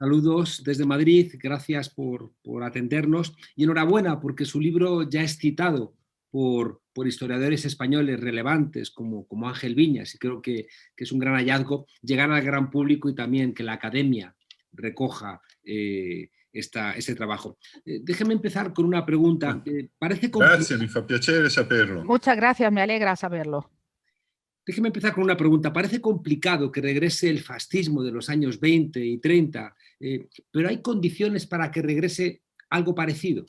Saludos desde Madrid, gracias por atendernos y enhorabuena porque su libro ya es citado por historiadores españoles relevantes como Ángel Viñas y creo que es un gran hallazgo llegar al gran público y también que la academia recoja este trabajo. Déjeme empezar con una pregunta. Parece Grazie, mi fa piacere saperlo. Muchas gracias, me alegra saberlo. Déjeme empezar con una pregunta. Parece complicado que regrese el fascismo de los años 20 y 30, pero ¿hay condiciones para que regrese algo parecido?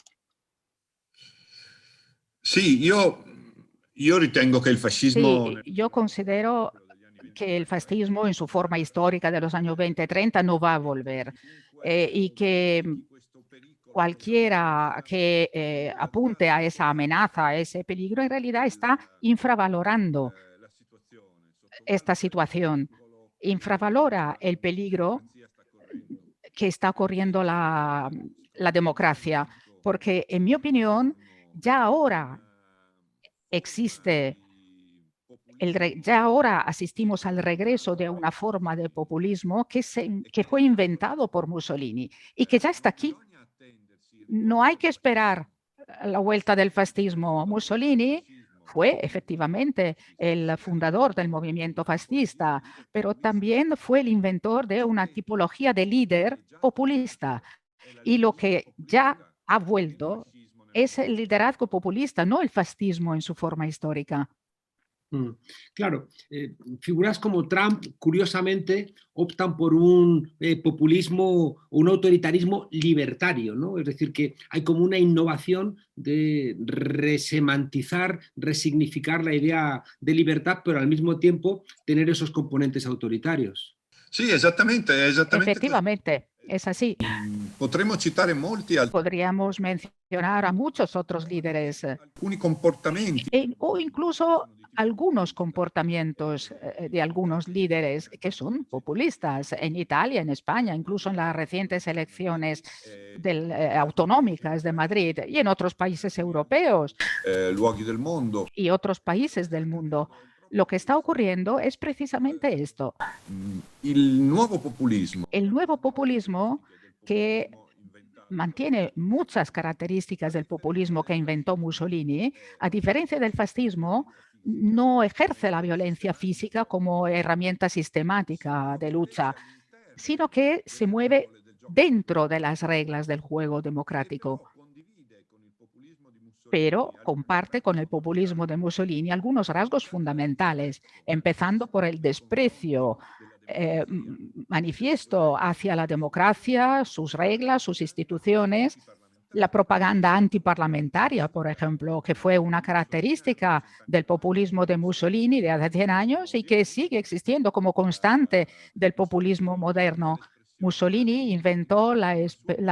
Sì, io ritengo che il fascismo... Sí, yo considero que el fascismo en su forma histórica de los años 20 y 30 no va a volver y que cualquiera que apunte a esa amenaza, a ese peligro, en realidad está infravalorando esta situación, infravalora el peligro que está corriendo la democracia, porque en mi opinión ya ahora existe, ya ahora asistimos al regreso de una forma de populismo que fue inventado por Mussolini y que ya está aquí. No hay que esperar la vuelta del fascismo. Mussolini fue efectivamente el fundador del movimiento fascista, pero también fue el inventor de una tipología de líder populista. Y lo que ya ha vuelto es el liderazgo populista, no el fascismo en su forma histórica. Claro, figuras como Trump, curiosamente, optan por un populismo, un autoritarismo libertario, ¿no? Es decir, que hay como una innovación de resemantizar, resignificar la idea de libertad, pero al mismo tiempo tener esos componentes autoritarios. Sí, exactamente. Efectivamente, es así. Potremmo citare molti altri. Podríamos mencionar a muchos otros líderes Alcuni comportamenti. o incluso algunos comportamientos de algunos líderes que son populistas en Italia, en España, incluso en las recientes elecciones autonómicas de Madrid y en otros países europeos Luoghi del mondo. y otros países del mundo. Lo que está ocurriendo es precisamente esto. Il nuovo populismo. El nuevo populismo que mantiene muchas características del populismo que inventó Mussolini, a diferencia del fascismo, no ejerce la violencia física como herramienta sistemática de lucha, sino que se mueve dentro de las reglas del juego democrático. Pero comparte con el populismo de Mussolini algunos rasgos fundamentales, empezando por el desprecio manifiesto hacia la democracia, sus reglas, sus instituciones, la propaganda antiparlamentaria, por ejemplo, que fue una característica del populismo de Mussolini de hace 100 años y que sigue existiendo como constante del populismo moderno. Mussolini inventó la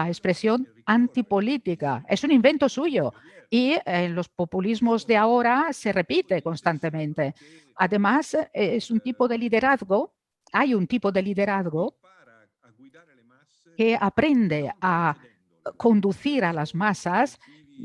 expresión antipolítica. Es un invento suyo y en los populismos de ahora se repite constantemente. Además, es un tipo de liderazgo. Hay un tipo de liderazgo que aprende a conducir a las masas,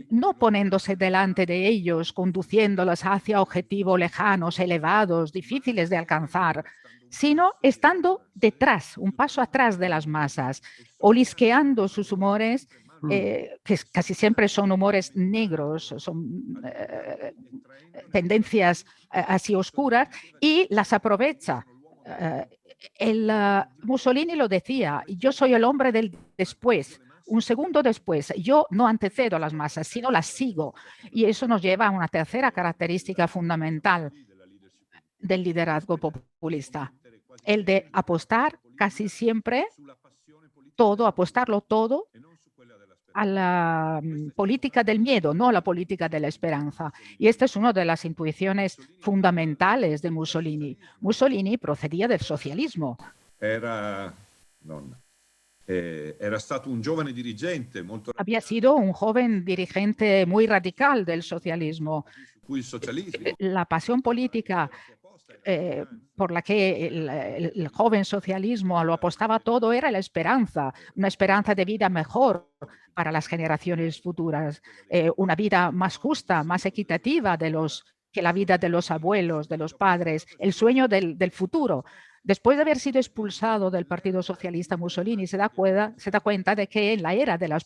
no poniéndose delante de ellos, conduciéndolas hacia objetivos lejanos, elevados, difíciles de alcanzar, sino estando detrás, un paso atrás de las masas, olisqueando sus humores, que casi siempre son humores negros, son tendencias así oscuras, y las aprovecha. Mussolini lo decía, yo soy el hombre del después, un segundo después. Yo no antecedo a las masas, sino las sigo. Y eso nos lleva a una tercera característica fundamental del liderazgo populista, el de apostar casi siempre todo, apostarlo todo a la política del miedo, no a la política de la esperanza. Y esta es una de las intuiciones fundamentales de Mussolini. Mussolini procedía del socialismo. Era stato un giovane dirigente molto... Había sido un joven dirigente muy radical del socialismo. La pasión política por la que el joven socialismo lo apostaba todo era la esperanza, una esperanza de vida mejor para las generaciones futuras, una vida más justa, más equitativa de los que la vida de los abuelos, de los padres, el sueño del futuro. Después de haber sido expulsado del Partido Socialista, Mussolini se da cuenta de que en la era de la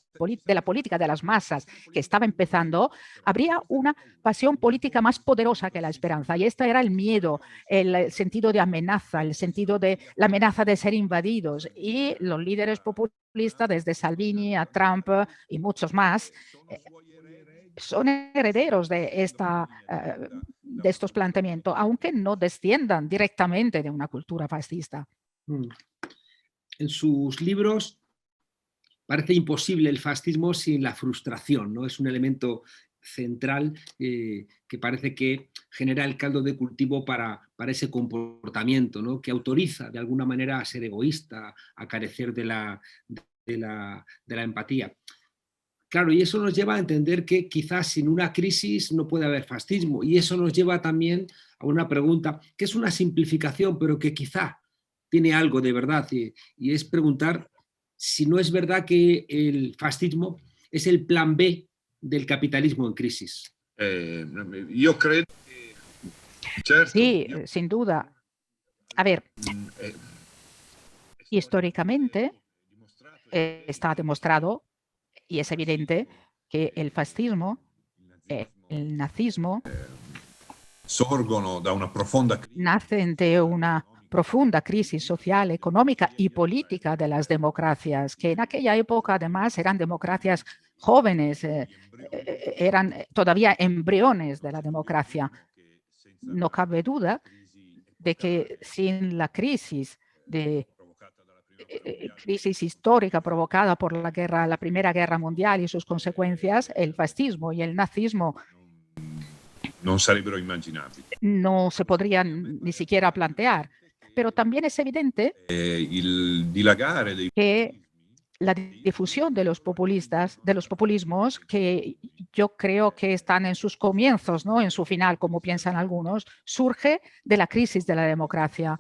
política de las masas que estaba empezando, habría una pasión política más poderosa que la esperanza. Y este era el miedo, el sentido de amenaza, el sentido de la amenaza de ser invadidos. Y los líderes populistas, desde Salvini a Trump y muchos más, son herederos de estos planteamientos, aunque no desciendan directamente de una cultura fascista. En sus libros parece imposible el fascismo sin la frustración, ¿no? Es un elemento central que parece que genera el caldo de cultivo para ese comportamiento, ¿no? Que autoriza de alguna manera a ser egoísta, a carecer de la empatía. Claro, y eso nos lleva a entender que quizás sin una crisis no puede haber fascismo. Y eso nos lleva también a una pregunta, que es una simplificación, pero que quizá tiene algo de verdad. Y es preguntar si no es verdad que el fascismo es el plan B del capitalismo en crisis. Yo creo que... Certo, sí, sin duda. A ver, históricamente está demostrado y es evidente que el fascismo, el nazismo, sorgono da una profonda crisi. nacen de una profunda crisis social, económica y política de las democracias, que en aquella época además eran democracias jóvenes, eran todavía embriones de la democracia. No cabe duda de que sin la crisis histórica provocada por la Primera Guerra Mundial y sus consecuencias, el fascismo y el nazismo non sarebbero immaginabili. no se podrían ni siquiera plantear. Pero también es evidente Il dilagare dei que la difusión de los populismos, que yo creo que están en sus comienzos, ¿no? En su final, como piensan algunos, surge de la crisis de la democracia.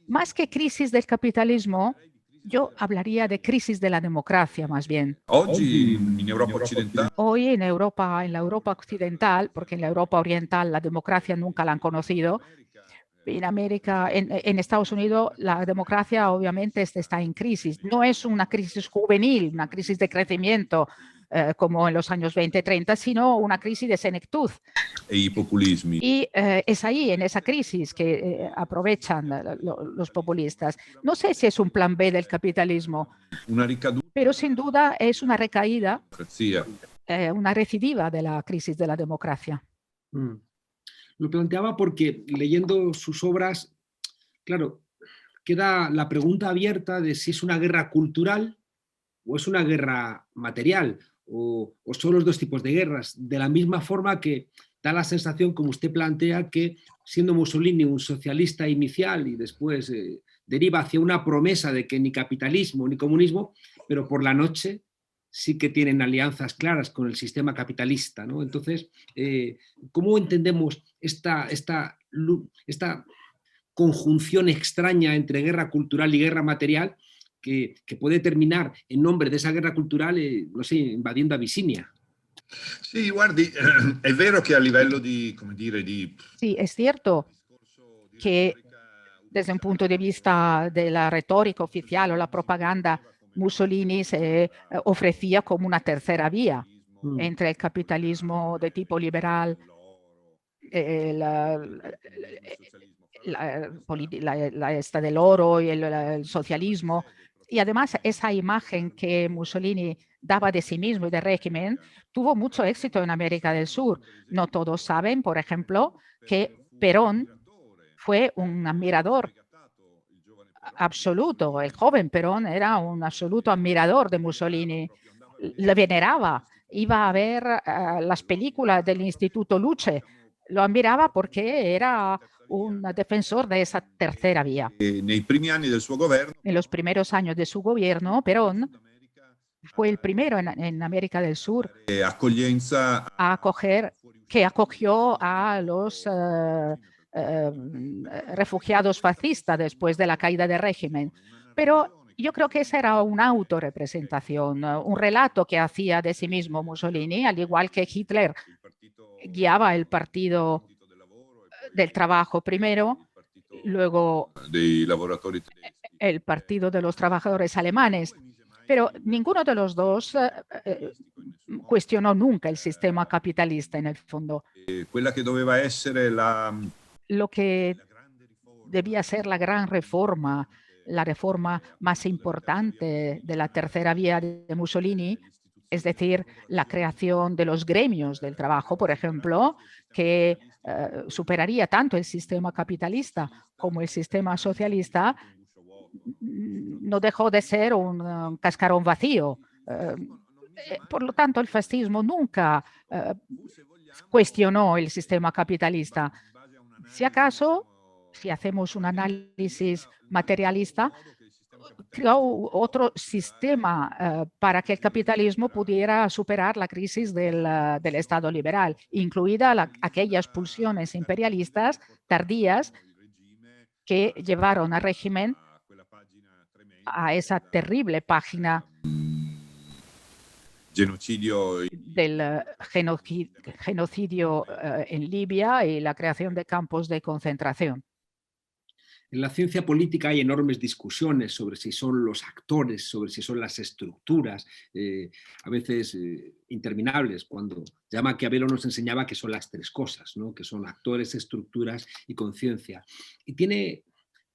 Más que crisis del capitalismo, yo hablaría de crisis de la democracia más bien. Oggi in Europa occidentale Hoy en la Europa occidental, porque en la Europa oriental la democracia nunca la han conocido, en América, en Estados Unidos, la democracia obviamente está en crisis. No es una crisis juvenil, una crisis de crecimiento como en los años 20-30, sino una crisis de senectud. e i populismi. Y es ahí, en esa crisis, que aprovechan los populistas. No sé si es un plan B del capitalismo, Una ricaduta pero sin duda es una recaída, democrazia. una recidiva de la crisis de la democracia. Lo planteaba porque leyendo sus obras, claro, queda la pregunta abierta de si es una guerra cultural o es una guerra material, o son los dos tipos de guerras, de la misma forma que da la sensación, como usted plantea, que siendo Mussolini un socialista inicial y después deriva hacia una promesa de que ni capitalismo ni comunismo, pero por la noche sí que tienen alianzas claras con el sistema capitalista, ¿no? Entonces, ¿cómo entendemos esta conjunción extraña entre guerra cultural y guerra material que puede terminar en nombre de esa guerra cultural, no sé, invadiendo Abisinia? Sì, guardi, è vero che a livello di, come dire, di... Sí, es cierto que desde un punto de vista de la retórica oficial o la propaganda, Mussolini se ofrecía como una tercera vía entre el capitalismo de tipo liberal, esta del oro y el socialismo. Y además esa imagen que Mussolini daba de sí mismo y del régimen tuvo mucho éxito en América del Sur. No todos saben, por ejemplo, que Perón fue un admirador absoluto. El joven Perón era un absoluto admirador de Mussolini. Le veneraba. Iba a ver las películas del Instituto Luce. Lo admiraba porque era un defensor de esa tercera vía. Nei primi anni del suo governo En los primeros años de su gobierno, Perón fue el primero en América del Sur accoglienza que acogió a los refugiados fascistas después de la caída del régimen. Pero yo creo que esa era una autorrepresentación, un relato que hacía de sí mismo Mussolini, al igual que Hitler guiaba el partido del trabajo primero, luego dei lavoratori tedeschi. el Partido de los Trabajadores Alemanes, pero ninguno de los dos cuestionó nunca el sistema capitalista en el fondo. Quella che doveva essere Lo que debía ser la gran reforma, la reforma más importante de la tercera vía de Mussolini, es decir, la creación de los gremios del trabajo, por ejemplo, que superaría tanto el sistema capitalista como el sistema socialista, no dejó de ser un cascarón vacío. Por lo tanto, el fascismo nunca cuestionó el sistema capitalista. Si acaso, si hacemos un análisis materialista, creó otro sistema para que el capitalismo pudiera superar la crisis del Estado liberal, incluida aquellas pulsiones imperialistas tardías que llevaron al régimen a esa terrible página genocidio del genocidio en Libia y la creación de campos de concentración. En la ciencia política hay enormes discusiones sobre si son los actores, sobre si son las estructuras, a veces interminables, cuando ya Maquiavelo nos enseñaba que son las tres cosas, ¿no? Que son actores, estructuras y conciencia. Y tiene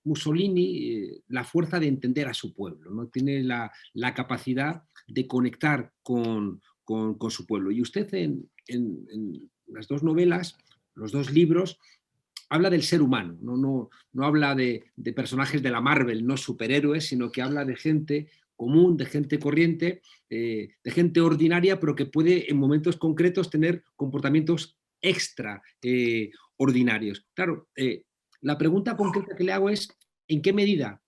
Mussolini la fuerza de entender a su pueblo, ¿no? Tiene la capacidad de conectar con su pueblo. Y usted en las dos novelas, los dos libros, habla del ser humano, no habla de personajes de la Marvel, no superhéroes, sino que habla de gente común, de gente corriente, de gente ordinaria, pero que puede en momentos concretos tener comportamientos extraordinarios. Claro, la pregunta concreta que le hago es, ¿en qué medida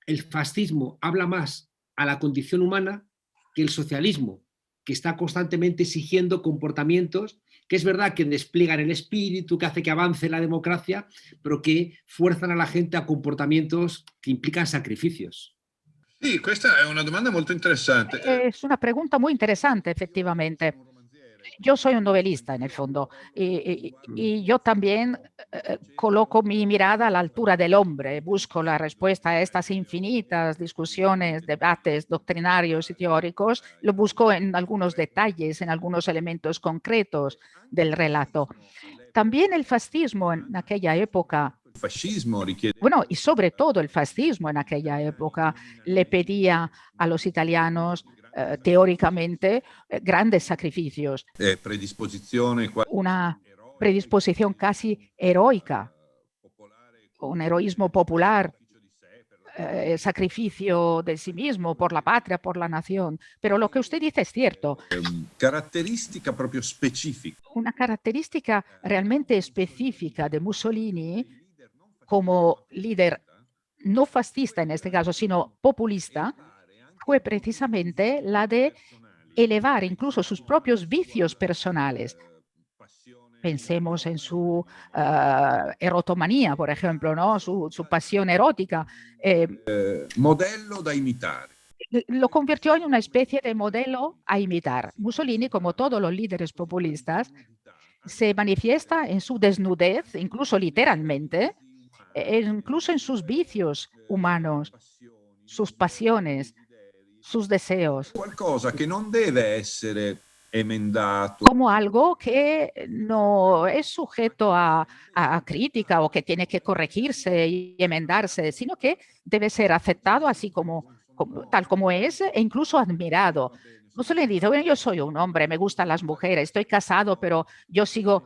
el fascismo habla más a la condición humana que el socialismo, que está constantemente exigiendo comportamientos que es verdad que despliegan el espíritu, que hace que avance la democracia, pero que fuerzan a la gente a comportamientos que implican sacrificios? Sì, questa è una domanda molto interessante. Es una pregunta muy interesante, efectivamente. Yo soy un novelista en el fondo y yo también coloco mi mirada a la altura del hombre, busco la respuesta a estas infinitas discusiones, debates doctrinarios y teóricos, lo busco en algunos detalles, en algunos elementos concretos del relato. También el fascismo en aquella época, Il fascismo richiede bueno, y sobre todo el fascismo en aquella época, le pedía a los italianos teóricamente grandes sacrificios, predisposizione una predisposición casi heroica, un heroísmo popular, sacrificio de sí mismo por la patria, por la nación. Pero lo que usted dice es cierto. caratteristica proprio specifica. Una característica realmente específica de Mussolini como líder no fascista en este caso, sino populista, fue precisamente la de elevar incluso sus propios vicios personales. Pensemos en su erotomanía, por ejemplo, ¿no? Su pasión erótica. Modello da imitare. Lo convirtió en una especie de modelo a imitar. Mussolini, como todos los líderes populistas, se manifiesta en su desnudez, incluso literalmente, incluso en sus vicios humanos, sus pasiones, sus deseos, Qualcosa che non deve essere emendato. como algo que no es sujeto a crítica o que tiene que corregirse y enmendarse, sino que debe ser aceptado así tal como es e incluso admirado. Mussolini dice, bueno, yo soy un hombre, me gustan las mujeres, estoy casado, pero yo sigo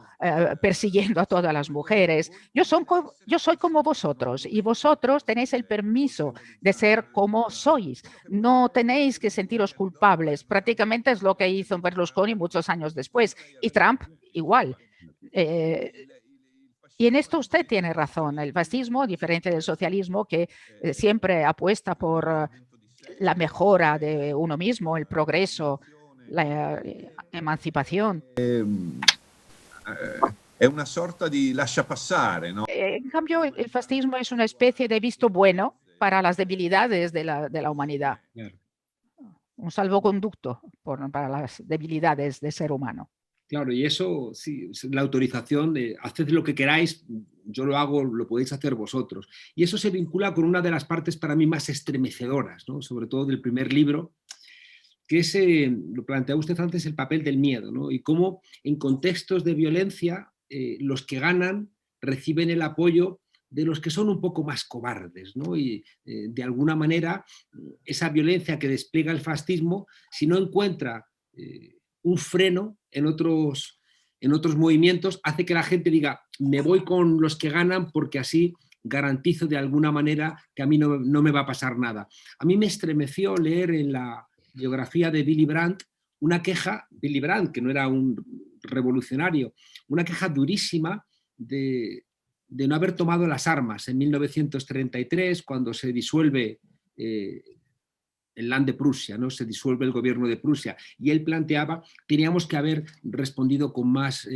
persiguiendo a todas las mujeres. Yo soy como vosotros y vosotros tenéis el permiso de ser como sois. No tenéis que sentiros culpables. Prácticamente es lo que hizo Berlusconi muchos años después. Y Trump igual. Y en esto usted tiene razón. El fascismo, diferente del socialismo, que siempre apuesta por la mejora de uno mismo, el progreso, la emancipación. È una sorta di lasciapassare, no? En cambio, el fascismo es una especie de visto bueno para las debilidades de la humanidad. Claro. Un salvoconducto para las debilidades del ser humano. Claro, y eso, sí, es la autorización de haced lo que queráis, yo lo hago, lo podéis hacer vosotros. Y eso se vincula con una de las partes para mí más estremecedoras, ¿no? Sobre todo del primer libro, que es, lo planteaba usted antes, el papel del miedo, ¿no? Y cómo en contextos de violencia los que ganan reciben el apoyo de los que son un poco más cobardes, ¿no? Y de alguna manera esa violencia que despliega el fascismo, si no encuentra un freno en otros movimientos, hace que la gente diga, me voy con los que ganan porque así garantizo de alguna manera que a mí no me va a pasar nada. A mí me estremeció leer en la biografía de Willy Brandt una queja, Willy Brandt, que no era un revolucionario, una queja durísima de no haber tomado las armas en 1933, cuando se disuelve el Land de Prusia, ¿no? Se disuelve el gobierno de Prusia, y él planteaba, teníamos que haber respondido con más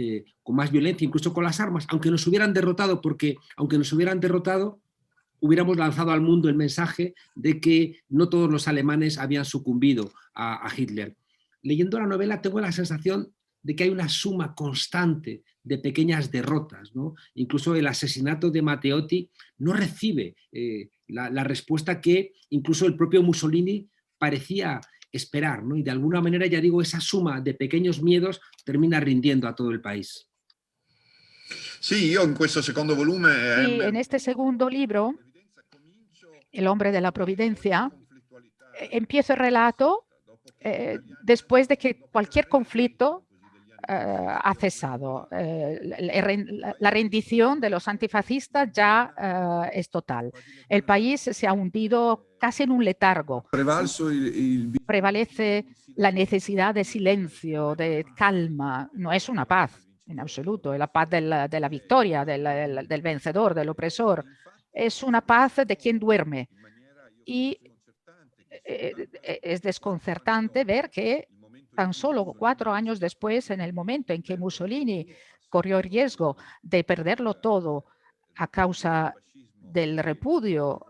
violencia, incluso con las armas, aunque nos hubieran derrotado, porque aunque nos hubieran derrotado, hubiéramos lanzado al mundo el mensaje de que no todos los alemanes habían sucumbido a Hitler. Leyendo la novela tengo la sensación de que hay una suma constante de pequeñas derrotas, ¿no? Incluso el asesinato de Matteotti no recibe la respuesta que incluso el propio Mussolini parecía esperar, ¿no? Y de alguna manera, ya digo, esa suma de pequeños miedos termina rindiendo a todo el país. Sì, io in questo secondo volume... Sí, en este segundo libro, El hombre de la providencia, empiezo el relato después de que cualquier conflicto ha cesado. La rendición de los antifascistas ya es total. El país se ha hundido casi en un letargo. Prevalece la necesidad de silencio, de calma. No es una paz en absoluto, es la paz de la victoria, del vencedor, del opresor. Es una paz de quien duerme. Y es desconcertante ver que tan solo 4 años después, en el momento en que Mussolini corrió el riesgo de perderlo todo a causa del repudio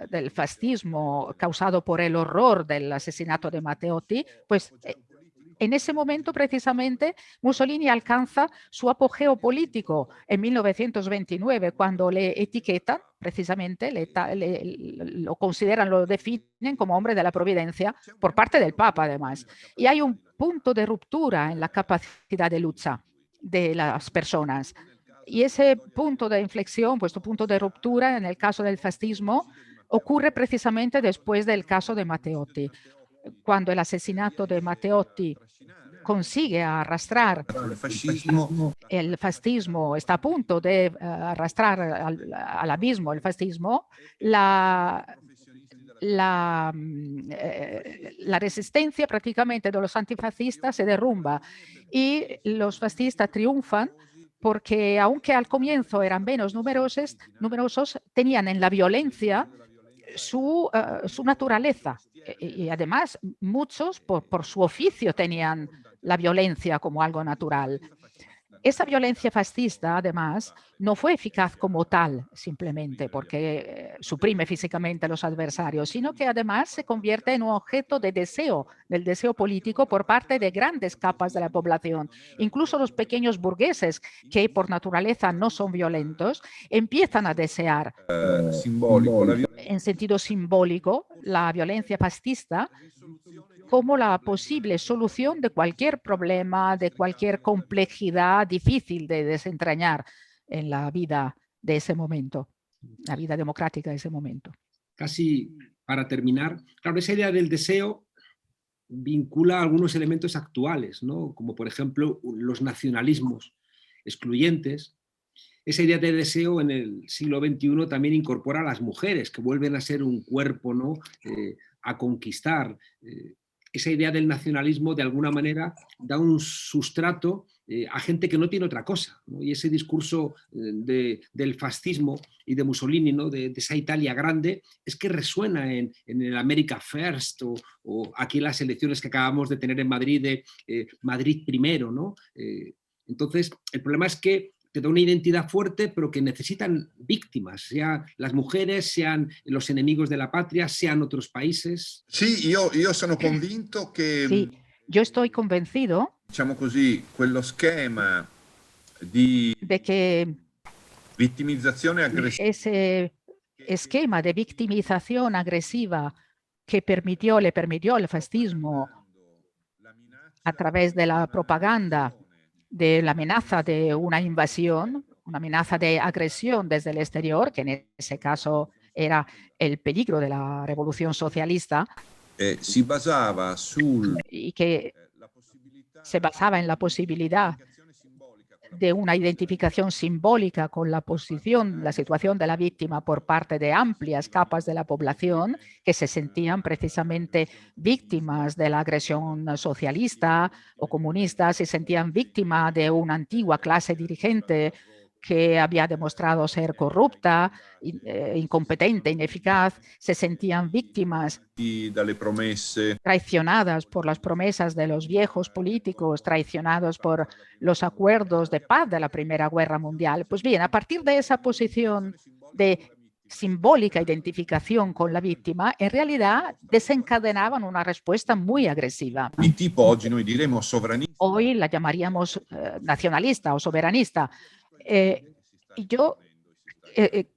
del fascismo causado por el horror del asesinato de Matteotti, pues en ese momento precisamente Mussolini alcanza su apogeo político en 1929, cuando le etiquetan, precisamente lo consideran, lo definen como hombre de la providencia por parte del Papa además. Y hay un punto de ruptura en la capacidad de lucha de las personas. Y ese punto de inflexión, puesto punto de ruptura en el caso del fascismo, ocurre precisamente después del caso de Matteotti. Cuando el asesinato de Matteotti consigue arrastrar el fascismo, está a punto de arrastrar al abismo el fascismo, la resistencia prácticamente de los antifascistas se derrumba y los fascistas triunfan porque, aunque al comienzo eran menos numerosos, tenían en la violencia su naturaleza. Y además, muchos por su oficio tenían la violencia como algo natural. Esa violencia fascista, además, no fue eficaz como tal, simplemente porque suprime físicamente a los adversarios, sino que además se convierte en un objeto de deseo, del deseo político por parte de grandes capas de la población. Incluso los pequeños burgueses, que por naturaleza no son violentos, empiezan a desear, en sentido simbólico, la violencia fascista como la posible solución de cualquier problema, de cualquier complejidad difícil de desentrañar en la vida de ese momento, la vida democrática de ese momento. Casi para terminar, claro, esa idea del deseo vincula algunos elementos actuales, ¿no? Como por ejemplo los nacionalismos excluyentes. Esa idea de deseo en el siglo XXI también incorpora a las mujeres, que vuelven a ser un cuerpo, ¿no? A conquistar. Esa idea del nacionalismo de alguna manera da un sustrato a gente que no tiene otra cosa, ¿no? Y ese discurso del fascismo y de Mussolini, ¿no? de esa Italia grande, es que resuena en el America First o aquí en las elecciones que acabamos de tener en Madrid, de Madrid primero, ¿no? Entonces, el problema es que te da una identidad fuerte, pero que necesitan víctimas, sean las mujeres, sean los enemigos de la patria, sean otros países. Sí, yo sono convinto que... Sí, yo estoy convencido diciamo così, quello schema di de que vittimizzazione aggressiva ese esquema de victimización agresiva que le permitió al fascismo a través de la propaganda, de la amenaza de una invasión, una amenaza de agresión desde el exterior, que en ese caso era el peligro de la revolución socialista, si basava y que se basaba en la posibilidad de una identificación simbólica con la posición, la situación de la víctima por parte de amplias capas de la población que se sentían precisamente víctimas de la agresión socialista o comunista, se sentían víctimas de una antigua clase dirigente que había demostrado ser corrupta, incompetente, ineficaz, se sentían víctimas dalle promesse, traicionadas por las promesas de los viejos políticos, traicionados por los acuerdos de paz de la Primera Guerra Mundial. Pues bien, a partir de esa posición de simbólica identificación con la víctima, en realidad desencadenaban una respuesta muy agresiva. di tipo oggi noi diremo sovranista. Hoy la llamaríamos nacionalista o soberanista. Yo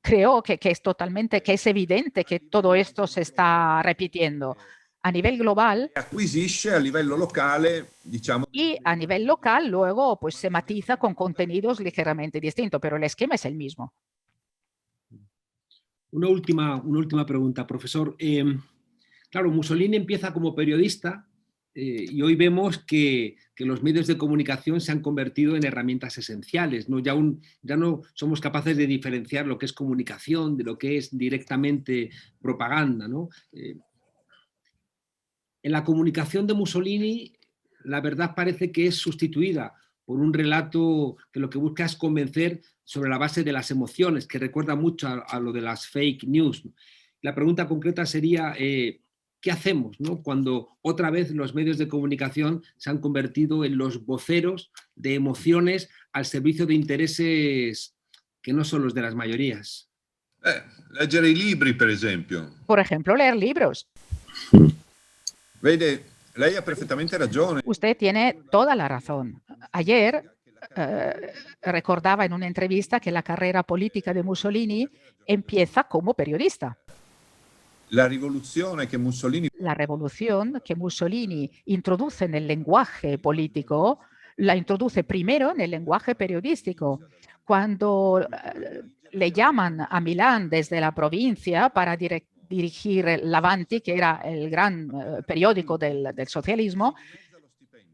creo que es totalmente, que es evidente que todo esto se está repitiendo a nivel global Acquisisce a livello locale, diciamo, y a nivel local luego pues se matiza con contenidos ligeramente distintos, pero el esquema es el mismo. Una última pregunta, profesor. Claro, Mussolini empieza como periodista y hoy vemos que los medios de comunicación se han convertido en herramientas esenciales, ¿no? Ya no somos capaces de diferenciar lo que es comunicación de lo que es directamente propaganda, ¿no? En la comunicación de Mussolini, la verdad parece que es sustituida por un relato que lo que busca es convencer sobre la base de las emociones, que recuerda mucho a lo de las fake news. La pregunta concreta sería, ¿qué hacemos, ¿no? Cuando otra vez los medios de comunicación se han convertido en los voceros de emociones al servicio de intereses que no son los de las mayorías? leggere i libri, per esempio. Por ejemplo, leer libros. Vede, lei ha perfettamente ragione. Usted tiene toda la razón. Ayer recordaba en una entrevista que la carrera política de Mussolini empieza como periodista. La rivoluzione che Mussolini La revolución que Mussolini introduce en el lenguaje político, la introduce primero en el lenguaje periodístico. Cuando le llaman a Milán desde la provincia para dirigir l'Avanti, que era el gran periódico del socialismo,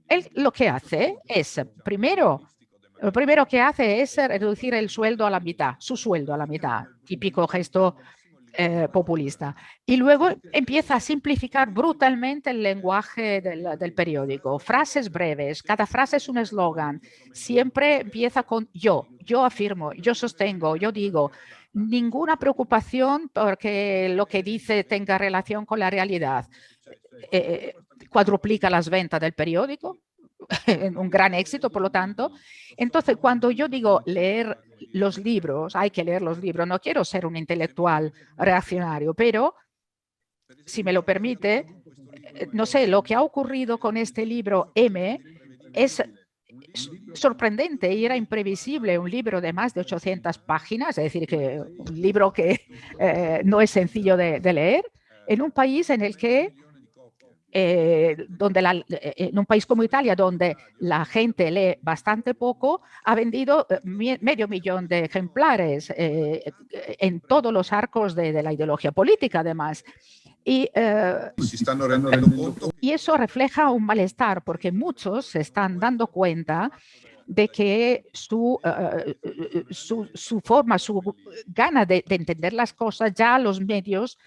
él lo que hace es, lo primero que hace es reducir el sueldo a la mitad, su sueldo a la mitad, típico gesto populista. Y luego empieza a simplificar brutalmente el lenguaje del periódico. Frases breves, cada frase es un eslogan. Siempre empieza con yo afirmo, yo sostengo, yo digo. Ninguna preocupación porque lo que dice tenga relación con la realidad. Cuadruplica las ventas del periódico, un gran éxito, por lo tanto. Entonces, cuando yo digo leer los libros, hay que leer los libros, no quiero ser un intelectual reaccionario, pero si me lo permite, no sé, lo que ha ocurrido con este libro M es sorprendente y era imprevisible, un libro de más de 800 páginas, es decir, que un libro que no es sencillo de leer, en un país en el que en un país como Italia, donde la gente lee bastante poco, ha vendido medio millón de ejemplares en todos los arcos de la ideología política, además. Y eso refleja un malestar, porque muchos se están dando cuenta de que su forma, su gana de entender las cosas, ya los medios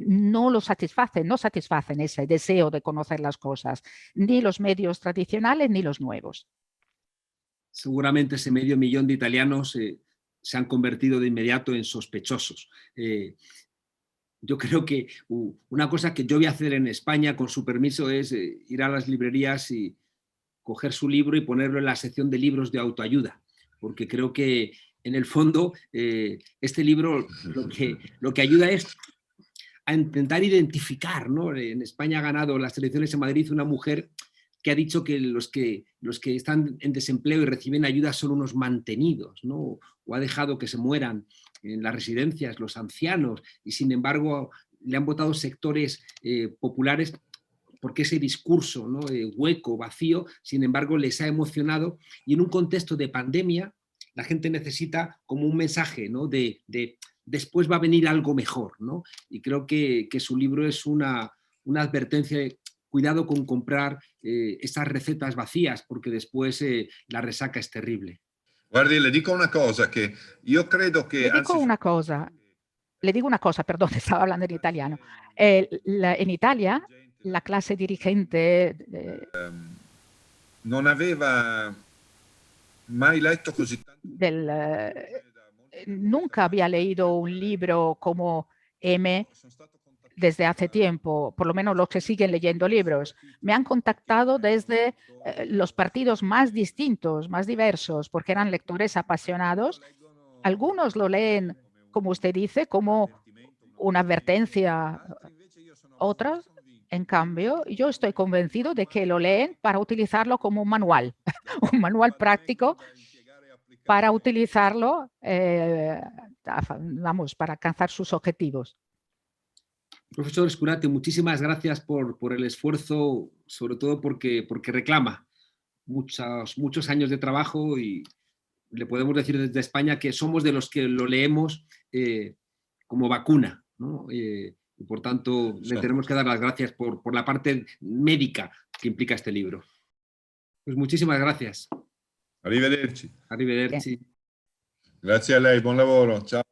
no lo satisfacen, no satisfacen ese deseo de conocer las cosas, ni los medios tradicionales ni los nuevos. Seguramente ese medio millón de italianos se han convertido de inmediato en sospechosos. Yo creo que una cosa que yo voy a hacer en España, con su permiso, es ir a las librerías y coger su libro y ponerlo en la sección de libros de autoayuda, porque creo que en el fondo este libro lo que ayuda es a intentar identificar, ¿no? En España ha ganado las elecciones en Madrid una mujer que ha dicho que los que están en desempleo y reciben ayuda son unos mantenidos, ¿no? O ha dejado que se mueran en las residencias los ancianos y sin embargo le han votado sectores populares porque ese discurso, ¿no? Hueco, vacío, sin embargo les ha emocionado y en un contexto de pandemia la gente necesita como un mensaje, ¿no? de después va a venir algo mejor, ¿no? Y creo que su libro es una advertencia de cuidado con comprar estas recetas vacías porque después la resaca es terrible. Guardi, le dico una cosa, che io credo che... Le digo una cosa, perdón, estaba hablando en italiano. En Italia, la clase dirigente non aveva mai letto così tanto. Nunca había leído un libro como M desde hace tiempo, por lo menos los que siguen leyendo libros. Me han contactado desde los partidos más distintos, más diversos, porque eran lectores apasionados. Algunos lo leen, como usted dice, como una advertencia. Otros, en cambio, yo estoy convencido de que lo leen para utilizarlo como un manual, un manual práctico para utilizarlo, vamos, para alcanzar sus objetivos. Profesor Scurati, muchísimas gracias por el esfuerzo, sobre todo porque reclama muchos años de trabajo y le podemos decir desde España que somos de los que lo leemos como vacuna, ¿no? Y por tanto, le tenemos que dar las gracias por la parte médica que implica este libro. Pues muchísimas gracias. Arrivederci. Arrivederci. Grazie a lei, buon lavoro. Ciao.